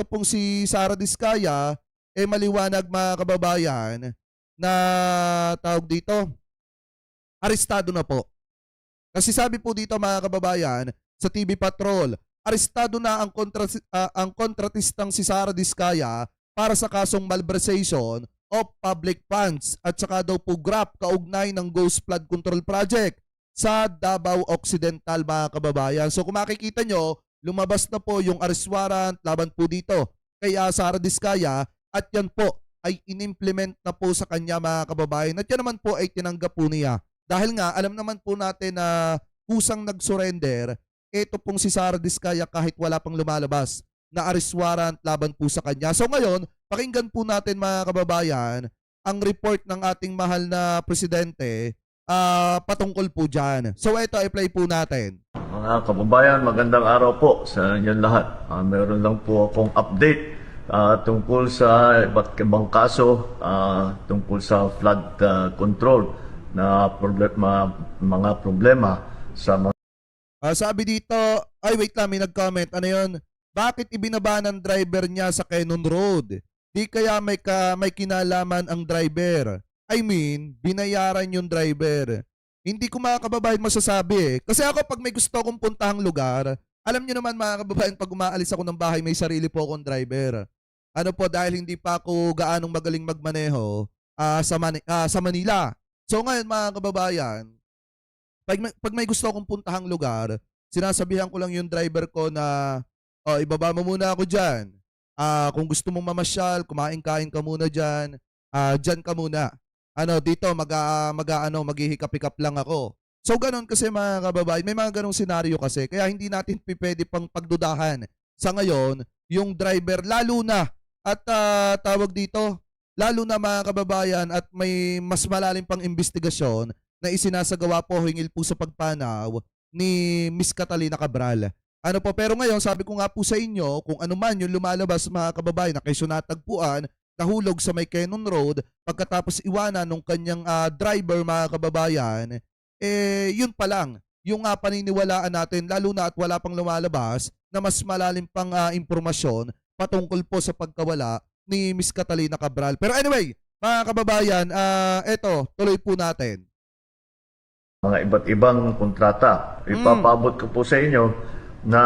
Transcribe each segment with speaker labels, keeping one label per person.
Speaker 1: ito pong si Sara Diskaya, maliwanag mga kababayan na tawag dito, arestado na po. Kasi sabi po dito mga kababayan sa TV Patrol, arestado na ang kontratistang si Sara Diskaya para sa kasong malversation of public funds at saka daw po graft kaugnay ng Ghost Flood Control Project sa Davao Occidental mga kababayan. So kung makikita nyo, lumabas na po yung arrest warrant laban po dito kay Sara Diskaya at yan po ay inimplement na po sa kanya mga kababayan at yan naman po ay tinanggap po niya. Dahil nga alam naman po natin na kusang nag-surrender, ito pong si Sara Diskaya kahit wala pang lumalabas na arrest warrant laban po sa kanya. So ngayon, pakinggan po natin mga kababayan ang report ng ating mahal na presidente patungkol po dyan. So ito, i-play po natin.
Speaker 2: Mga kababayan, magandang araw po sa inyong lahat. Meron lang po akong update tungkol sa iba't ibang kaso tungkol sa flood control na mga problema sa mga...
Speaker 1: Sabi dito, ay wait lang, may nag-comment. Ano yun? Bakit ibinaba ng driver niya sa Cannon Road? Di kaya may kinalaman ang driver? I mean, binayaran yung driver. Hindi ko mga kababayan masasabi eh. Kasi ako pag may gusto akong puntahang lugar, alam nyo naman mga kababayan, pag umaalis ako ng bahay, may sarili po akong driver. Ano po, dahil hindi pa ako gaanong magaling magmaneho sa Manila. So ngayon mga kababayan, pag may gusto akong puntahang lugar, sinasabihan ko lang yung driver ko na, ibaba mo muna ako dyan. Kung gusto mong mamasyal, kumain-kain ka muna dyan, dyan ka muna. Dito, maghihikap-hikap lang ako. So, ganun kasi mga kababayan, may mga ganung senaryo kasi, kaya hindi natin pwede pang pagdudahan. Sa ngayon, yung driver, lalo na, at tawag dito, lalo na mga kababayan, at may mas malalim pang investigasyon na isinasagawa po hingil po sa pagpanaw ni Miss Catalina Cabral. Pero ngayon, sabi ko nga po sa inyo, kung ano man yung lumalabas mga kababayan na kesyo natagpuan, nahulog sa may Cannon Road, pagkatapos iwanan ng kanyang driver mga kababayan, yun pa lang, yung paniniwalaan natin, lalo na at wala pang lumalabas na mas malalim pang impormasyon patungkol po sa pagkawala ni Miss Catalina Cabral. Pero anyway, mga kababayan, eto, tuloy po natin.
Speaker 2: Mga iba't ibang kontrata. Ipapabot ko po sa inyo na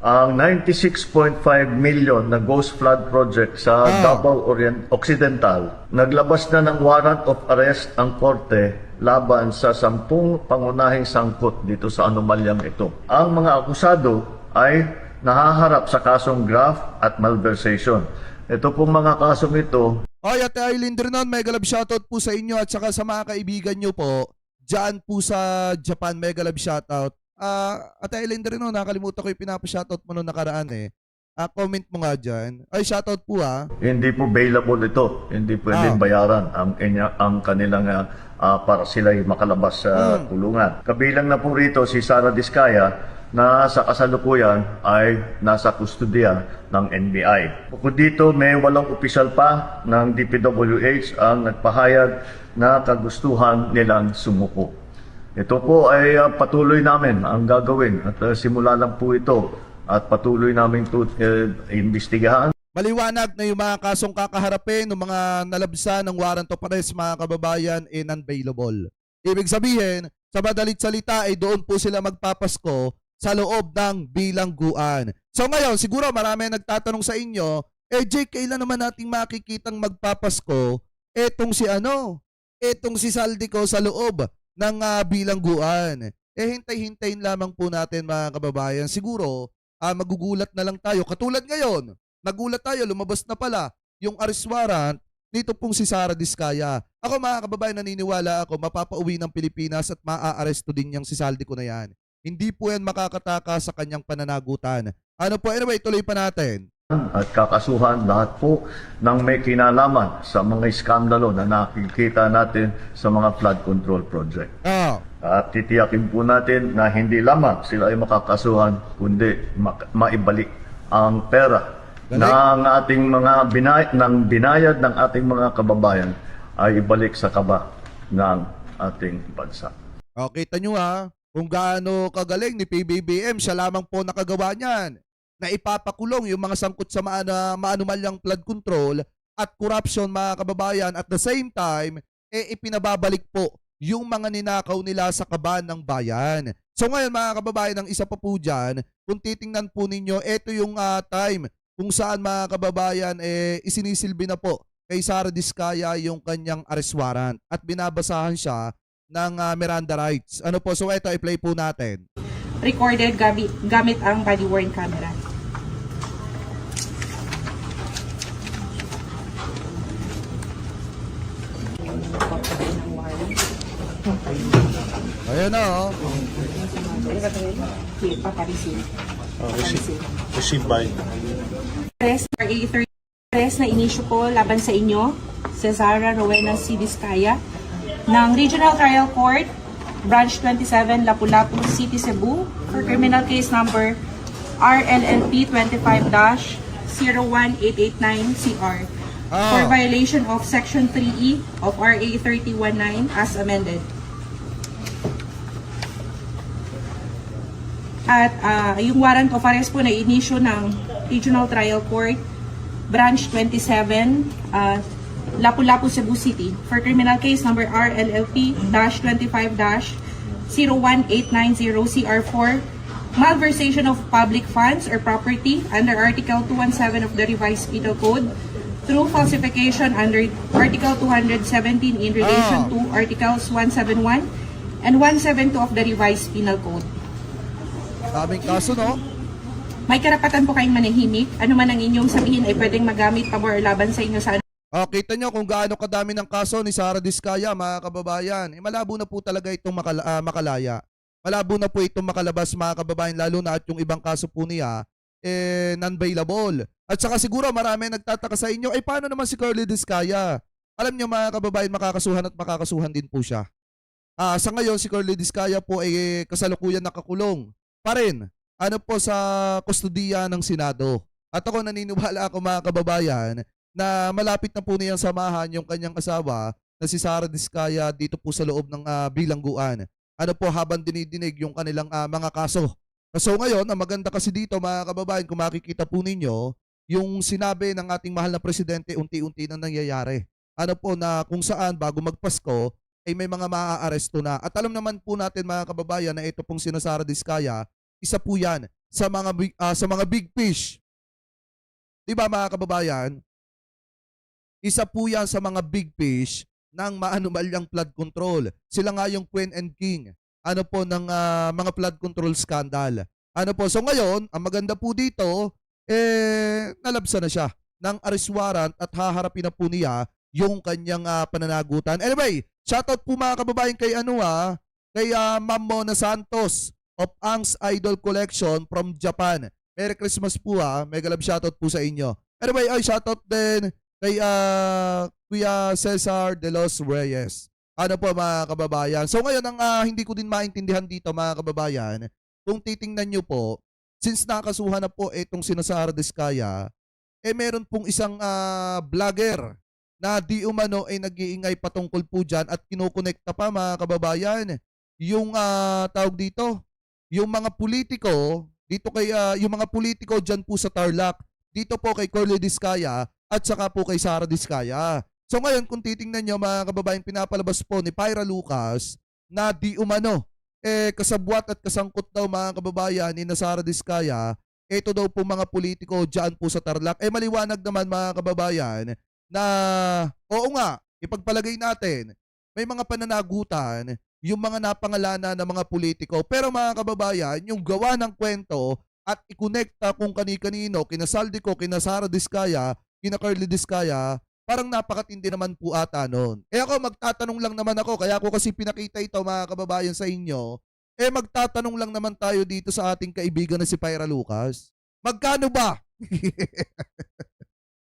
Speaker 2: ang 96.5 million na Ghost Flood Project sa Davao Occidental, naglabas na ng warrant of arrest ang korte laban sa 10 pangunahing sangkot dito sa anomalyang ito. Ang mga akusado ay nahaharap sa kasong graft at malversation. Ito pong mga kasong ito.
Speaker 1: Ate Eileen Drinon, mega love shoutout po sa inyo at saka sa mga kaibigan nyo po dyan po sa Japan, mega love shoutout. Ate Eileen Drinon, nakalimutan ko yung pinapa-shoutout mo noong nakaraan eh. Comment mo nga dyan. Ay, shoutout po
Speaker 2: Hindi po bailable ito. Hindi pwedeng bayaran ang kanilang para sila'y makalabas sa kulungan. Kabilang na po rito si Sara Diskaya na sa kasalukuyan ay nasa kustodiya ng NBI. Bukod dito, may 8 opisyal pa ng DPWH ang nagpahayag na kagustuhan nilang sumuko. Ito po ay patuloy namin ang gagawin at simula lang po ito at patuloy namin ito imbestigahan.
Speaker 1: Maliwanag na yung mga kasong kakaharapin ng mga nalabsan ng warrant of arrest mga kababayan unavailable. Ibig sabihin, sa madalit salita ay doon po sila magpapasko sa loob ng bilangguan. So ngayon, siguro marami nagtatanong sa inyo, Jake, kailan naman nating makikitang magpapasko etong si Saldico sa loob ng bilangguan? Hintay-hintayin lamang po natin mga kababayan. Siguro, magugulat na lang tayo. Katulad ngayon, nagulat tayo, lumabas na pala yung arrest warrant nito pong si Sara Diskaya. Ako mga kababayan, naniniwala ako, mapapauwi ng Pilipinas at maaaresto din niyang si Saldico na yan. Hindi po yan makakataka sa kanyang pananagutan. Anyway, tuloy pa natin.
Speaker 2: At kakasuhan lahat po ng may kinalaman sa mga iskandalo na nakikita natin sa mga flood control project. At titiyakin po natin na hindi lamang sila ay makakasuhan, kundi maibalik ang pera ng ating mga binayad ng ating mga kababayan ay ibalik sa kaba ng ating bansa.
Speaker 1: Kita nyo kung gaano kagaling ni PBBM, siya lamang po nakagawa niyan. na ipapakulong yung mga sangkot sa maanumalyang flood control at corruption mga kababayan. At the same time, ipinababalik po yung mga ninakaw nila sa kaban ng bayan. So ngayon mga kababayan, ang isa pa po dyan, kung titingnan po ninyo, ito yung time kung saan mga kababayan isinisilbi na po kay Sara Diskaya yung kanyang arrest warrant at binabasahan siya ng Miranda rights. Ano po, so ito i-play po natin.
Speaker 3: Recorded gamit ang body-worn camera.
Speaker 1: Ayan na oh.
Speaker 4: Receive by
Speaker 3: Arrest arrest na inisyu po laban sa inyo, Cesara Rowena C. Diskaya, ng Regional Trial Court, Branch 27, Lapu-Lapu City, Cebu, for criminal case number RLLP 25-01889-CR for violation of Section 3E of RA 3019 as amended. At yung warrant of arrest po na inisyu ng Regional Trial Court, Branch 27, Lapu-Lapu, Cebu City, for criminal case number RLLP-25-01890-CR4, malversation of public funds or property under Article 217 of the Revised Penal Code through falsification under Article 217 in relation to Articles 171 and 172 of the Revised Penal Code.
Speaker 1: Daming kaso no?
Speaker 3: May karapatan po kayong manahimik. Ano man ang inyong sabihin ay pwedeng magamit pabor or laban sa inyo sa
Speaker 1: Kita nyo kung gaano kadami ng kaso ni Sara Diskaya mga kababayan. Malabo na po talaga itong makalaya. Malabo na po itong makalabas mga kababayan, lalo na at yung ibang kaso po niya non-bailable. At saka siguro marami nagtataka sa inyo, paano naman si Curly Diskaya? Alam nyo mga kababayan, makakasuhan din po siya. Sa ngayon si Curly Diskaya po ay kasalukuyan nakakulong pa rin. Ano po sa kustudiya ng Senado. At ako naniniwala ako mga kababayan na malapit na po niyang samahan yung kanyang asawa na si Sara Diskaya dito po sa loob ng bilangguan. Ano po habang dinidinig yung kanilang mga kaso. So ngayon, ang maganda kasi dito mga kababayan, kung makikita po ninyo, yung sinabi ng ating mahal na presidente unti-unti na nangyayari. Ano po na kung saan bago magpasko ay may mga maaaresto na. At alam naman po natin mga kababayan na ito pong si Sara Diskaya, isa po yan sa mga big fish. 'Di ba mga kababayan? Isa po yan sa mga big fish ng maanumalyang flood control. Sila nga yung Queen and King. Ano po ng mga flood control scandal. Ano po, so ngayon, ang maganda po dito, nalabsan na siya ng arrest warrant at haharapin na po niya yung kanyang pananagutan. Anyway, shoutout po mga kababayan kay kay Ma'am Mona Santos of Ang's Idol Collection from Japan. Merry Christmas po mega love shoutout po sa inyo. Anyway, shoutout din kay Kuya Cesar de los Reyes. Ano po mga kababayan. So ngayon ang hindi ko din maintindihan dito mga kababayan, kung titingnan nyo po, since nakasuhan na po itong si Sara Diskaya, meron pong isang vlogger na di umano ay nag-iingay patungkol po dyan at kinokonekta pa mga kababayan yung tawag dito, yung mga politiko dito kay yung mga politiko diyan po sa Tarlac, dito po kay Curly Diskaya at saka po kay Sara Diskaya. So ngayon kung titingnan niyo mga kababayan, pinapalabas po ni Pyra Lucas na di umano kasabwat at kasangkot daw mga kababayan ni Sara Diskaya, ito daw po mga politiko diyan po sa Tarlac. Maliwanag naman mga kababayan na oo nga, ipagpalagay natin may mga pananagutan yung mga napangalanan ng mga politiko. Pero mga kababayan, yung gawa ng kwento at ikonekta kung kani-kanino, kina Saldico, kina Sara Diskaya, kina Curly Diskaya, parang napakatindi naman po ata nun. Ako magtatanong lang naman ako, kaya ako kasi pinakita ito mga kababayan sa inyo, magtatanong lang naman tayo dito sa ating kaibigan na si Pyra Lucas. Magkano ba?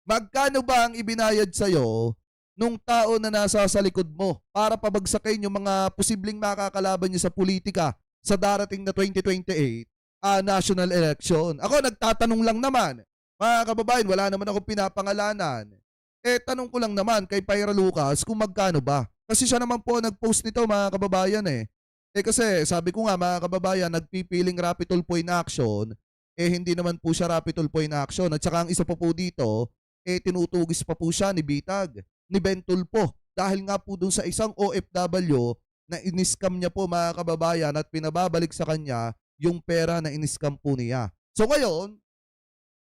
Speaker 1: Magkano ba ang ibinayad sa'yo nung tao na nasa sa likod mo para pabagsakin yung mga posibleng makakalaban niyo sa politika sa darating na 2028 national election? Ako nagtatanong lang naman. Mga kababayan, wala naman ako pinapangalanan. Tanong ko lang naman kay Pyra Lucas kung magkano ba. Kasi siya naman po nag-post nito mga kababayan kasi sabi ko nga mga kababayan, nagpipiling rapid tulpo in action hindi naman po siya rapid tulpo in action. At saka ang isa pa po dito, tinutugis pa po siya ni Bitag, ni Ben Tulpo. Dahil nga po dun sa isang OFW na iniskam niya po mga kababayan at pinababalik sa kanya yung pera na iniskam po niya. So ngayon,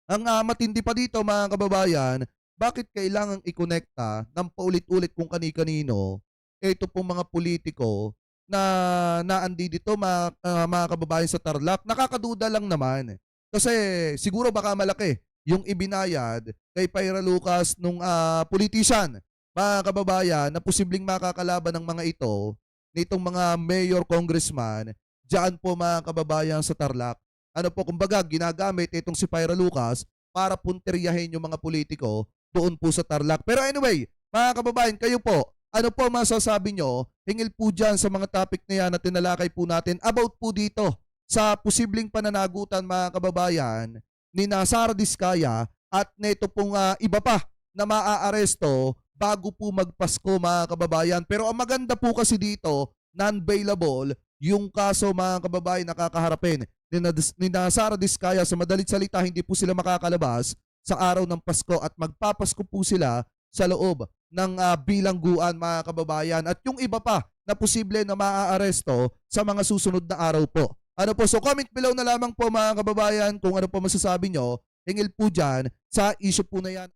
Speaker 1: ang matindi pa dito mga kababayan, bakit kailangang ikonekta ng paulit-ulit kung kani-kanino ito pong mga politiko na naandi dito mga kababayan sa Tarlac? Nakakaduda lang naman. Kasi siguro baka malaki yung ibinayad kay Pyra Lucas nung politician, mga kababayan, na posibleng makakalaban ng mga ito, nitong mga mayor, congressman, diyan po mga kababayan sa Tarlac. Ano po, kumbaga, ginagamit itong si Pyra Lucas para punteriyahin yung mga politiko doon po sa Tarlac. Pero anyway, mga kababayan, kayo po, ano po masasabi nyo? Hingil po dyan sa mga topic na yan na tinalakay po natin about po dito sa posibleng pananagutan, mga kababayan, ni Sara Diskaya at neto pong iba pa na maaaresto bago po magpasko, mga kababayan. Pero ang maganda po kasi dito, non-bailable yung kaso, mga kababayan, nakakaharapin ni Sara Diskaya. Sa madalit salita, hindi po sila makakalabas sa araw ng Pasko at magpapasko po sila sa loob ng bilangguan, mga kababayan. At yung iba pa na posible na maaaresto sa mga susunod na araw po. Ano po, so comment below na lamang po, mga kababayan, kung ano po masasabi nyo. Hingil po dyan sa issue po na yan.